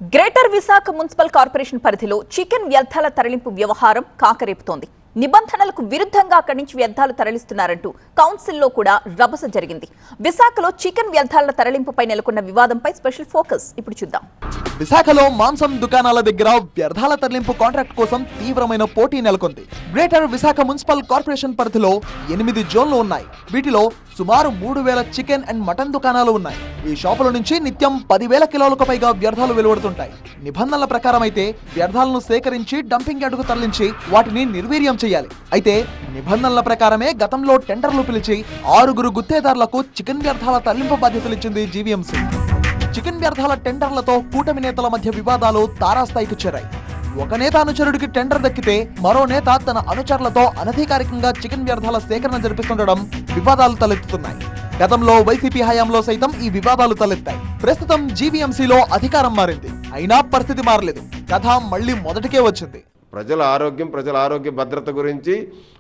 Greater Visakha municipal corporation పరిధిలో chicken వ్యర్థాల తరలింపు వ్యవహారం కాకరేపుతోంది. నిబంధనలకు విరుద్ధంగా అక్కడి నుంచి వ్యర్థాలు తరలిస్తున్నారంటూ కౌన్సిల్లో కూడా రభస జరిగింది. విశాఖలో చికెన్ వ్యర్థాల తరలింపుపై నెలకొన్న వివాదంపై స్పెషల్ ఫోకస్ ఇప్పుడు చూద్దాం. విశాఖలో మాంసం దుకాణాల దగ్గర వ్యర్థాల తరలింపు కాంట్రాక్ట్ కోసం తీవ్రమైన పోటీ నెలకొంది. గ్రేటర్ విశాఖ మున్సిపల్ కార్పొరేషన్ పరిధిలో 8 జోన్లు ఉన్నాయి. వీటిలో సుమారు 3000 చికెన్ అండ్ మటన్ దుకాణాలు ఉన్నాయి. ఈ షాపుల నుంచి నిత్యం 10,000 కిలోలకు పైగా వ్యర్థాలు వెలువడుతుంటాయి. నిబంధనల ప్రకారం అయితే వ్యర్థాలను సేకరించి డంపింగ్ యార్డుకు తరలించి వాటిని నిర్వీర్యం చేయాలి. అయితే నిబంధనల ప్రకారమే గతంలో టెండర్లు పిలిచి 6 గుత్తేదారులకు చికెన్ వ్యర్థాల తరలింపు బాధ్యతలు ఇచ్చింది జీవీఎంసీ. చికెన్ వ్యర్థాల టెండర్లతో కూటమి నేతల మధ్య వివాదాలు తారాస్థాయికి చేరాయి. ఒక నేత అనుచరుడికి టెండర్ దక్కితే మరో నేత తన అనుచరులతో అనధికారికంగా చికెన్ వ్యర్థాల సేకరణ జరిపిస్తుండడం వివాదాలు తలెత్తుతున్నాయి. గతంలో వైసీపీ హయాంలో సైతం ఈ వివాదాలు తలెత్తాయి. ప్రస్తుతం జీవీఎంసీలో అధికారం మారింది, అయినా పరిస్థితి మారలేదు. కథ మళ్లీ మొదటికే వచ్చింది. ప్రజల ఆరోగ్య భద్రత గురించి,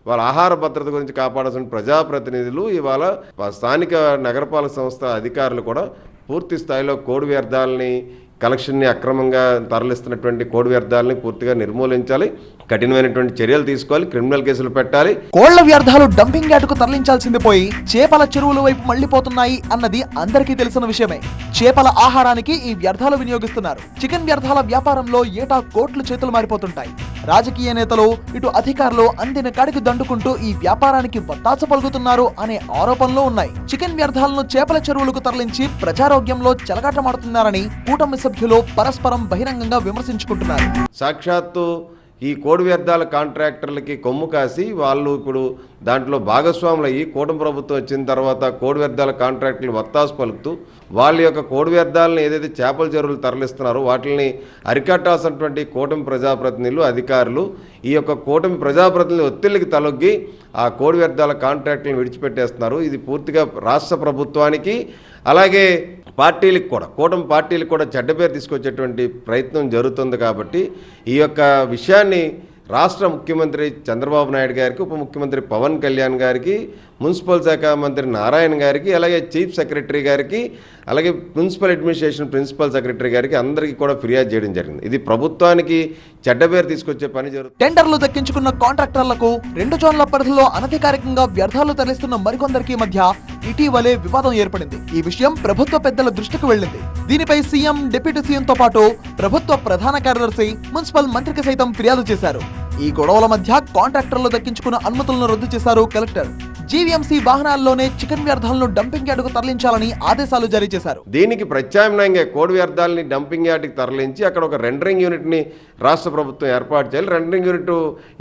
వాళ్ళ ఆహార భద్రత గురించి కాపాడాల్సిన ప్రజాప్రతినిధులు ఇవాళ స్థానిక నగరపాలక సంస్థ అధికారులు కూడా పూర్తి స్థాయిలో కోడి వ్యర్థాలని కలెక్షన్ని అక్రమంగా తరలిస్తున్నటువంటి కోడి వ్యర్థాలని పూర్తిగా నిర్మూలించాలి, కఠినమైనటువంటి చర్యలు తీసుకోవాలి, క్రిమినల్ కేసులు పెట్టాలి. కోళ్ల వ్యర్థాలు డంపింగ్ యార్డుకు తరలించాల్సింది పోయి చేపల చెరువుల వైపు మళ్లిపోతున్నాయి అన్నది అందరికీ తెలిసిన విషయమే. చేపల ఆహారానికి ఈ వ్యర్థాలు వినియోగిస్తున్నారు. చికెన్ వ్యర్థాల వ్యాపారంలో ఏటా కోట్లు చేతులు మారిపోతుంటాయి. రాజకీయ నేతలు ఇటు అధికారులు అందిన కాడికి దండుకుంటూ ఈ వ్యాపారానికి వత్తాస పలుకుతున్నారు అనే ఆరోపణలు ఉన్నాయి. చికెన్ వ్యర్థాలను చేపల చెరువులకు తరలించి ప్రజారోగ్యంలో చెలగాటమాడుతున్నారని కూటమి సభ్యులు పరస్పరం బహిరంగంగా విమర్శించుకుంటున్నారు. సాక్షాత్తు ఈ కోడి వ్యర్థాల కాంట్రాక్టర్లకి కొమ్ము కాసి వాళ్ళు ఇప్పుడు దాంట్లో భాగస్వాములు అయ్యి కూటమి ప్రభుత్వం వచ్చిన తర్వాత కోడి వ్యర్థాల కాంట్రాక్టర్లు వత్తాసు పలుకుతూ వాళ్ళ యొక్క కోడి వ్యర్థాలను ఏదైతే చేపల చెరువులు తరలిస్తున్నారో వాటిని అరికట్టాల్సినటువంటి కూటమి ప్రజాప్రతినిధులు, అధికారులు ఈ యొక్క కూటమి ప్రజాప్రతినిధులు ఒత్తిళ్లకి తలొగ్గి ఆ కోడి వ్యర్థాల కాంట్రాక్టులను విడిచిపెట్టేస్తున్నారు. ఇది పూర్తిగా రాష్ట్ర ప్రభుత్వానికి అలాగే పార్టీలకు కూడా, కూటమి పార్టీలకు కూడా చెడ్డ పేరు తీసుకొచ్చేటువంటి ప్రయత్నం జరుగుతుంది. కాబట్టి ఈ యొక్క విషయాన్ని రాష్ట్ర ముఖ్యమంత్రి చంద్రబాబు నాయుడు గారికి, ఉప ముఖ్యమంత్రి పవన్ కళ్యాణ్ గారికి, మున్సిపల్ శాఖ మంత్రి నారాయణ గారికి, అలాగే చీఫ్ సెక్రటరీ గారికి, అలాగే మున్సిపల్ అడ్మినిస్ట్రేషన్ ప్రిన్సిపల్ సెక్రటరీ గారికి అందరికీ కూడా ఫిర్యాదు చేయడం జరిగింది. ఇది ప్రభుత్వానికి చెడ్డ పేరు తీసుకొచ్చే పని జరుగుతుంది. టెండర్లు దక్కించుకున్న కాంట్రాక్టర్లకు 2 జోన్ల పరిధిలో అనధికారికంగా వ్యర్థాలు తరలిస్తున్న మరికొందరికి మధ్య ఇటీవలే వివాదం ఏర్పడింది. ఈ విషయం ప్రభుత్వ పెద్దల దృష్టికి వెళ్లింది. దీనిపై సీఎం, డిప్యూటీ సీఎంతో పాటు ప్రభుత్వ ప్రధాన కార్యదర్శి, మున్సిపల్ మంత్రికి సైతం ఫిర్యాదు చేశారు. ఈ గొడవల మధ్య కాంట్రాక్టర్లు దక్కించుకున్న అనుమతులను రద్దు చేశారు కలెక్టర్. జీవీఎంసీ వాహనాల్లోనే చికెన్ వ్యర్థాలను డంపింగ్ యార్డుకు తరలించాలని ఆదేశాలు జారీ చేశారు. దీనికి ప్రత్యామ్నాయంగా కోడి వ్యర్థాలని డంపింగ్ యార్డుకి తరలించి అక్కడ ఒక రెండరింగ్ యూనిట్ని రాష్ట్ర ప్రభుత్వం ఏర్పాటు చేయాలి. రెండరింగ్ యూనిట్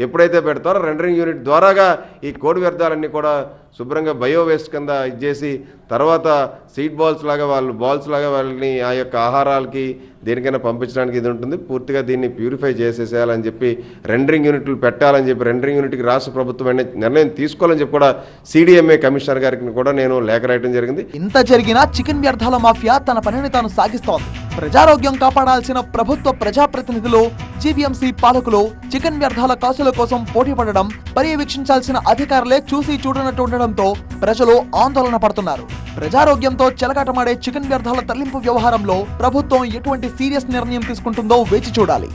ఎప్పుడైతే పెడతారో రెండరింగ్ యూనిట్ ద్వారాగా ఈ కోడి వ్యర్థాలన్నీ కూడా శుభ్రంగా బయో వేస్ట్ కింద ఇచ్చేసి తర్వాత సీడ్ బాల్స్ లాగా వాళ్ళని ఆ యొక్క ఆహారాలకి దేనికైనా పంపించడానికి ఇది ఉంటుంది. పూర్తిగా దీన్ని ప్యూరిఫై చేసేసేయాలని చెప్పి రెండరింగ్ యూనిట్లు పెట్టాలని చెప్పి రెండరింగ్ యూనిట్కి రాష్ట్ర ప్రభుత్వం నిర్ణయం తీసుకోవాలని చెప్పి కూడా CDMA కమిషనర్ గారికి కూడా నేను లేఖ రాయడం జరిగింది. ఇంత జరిగినా చికెన్ వ్యర్థాల మాఫియా తన పనిని తాను సాగిస్తోంది. ప్రజారోగ్యం కాపాడాల్సిన ప్రభుత్వ ప్రజాప్రతినిధులు, జీవీఎంసీ పాలకులు చికెన్ వ్యర్థాల కాసుల కోసం పోటీ పడడం, పర్యవేక్షించాల్సిన అధికారులే చూసి చూడనట్టు ఉండడంతో ప్రజలు ఆందోళన పడుతున్నారు. ప్రజారోగ్యంతో చెలగాటమాడే చికెన్ వ్యర్థాల తరలింపు వ్యవహారంలో ప్రభుత్వం ఎటువంటి సీరియస్ నిర్ణయం తీసుకుంటుందో వేచి చూడాలి.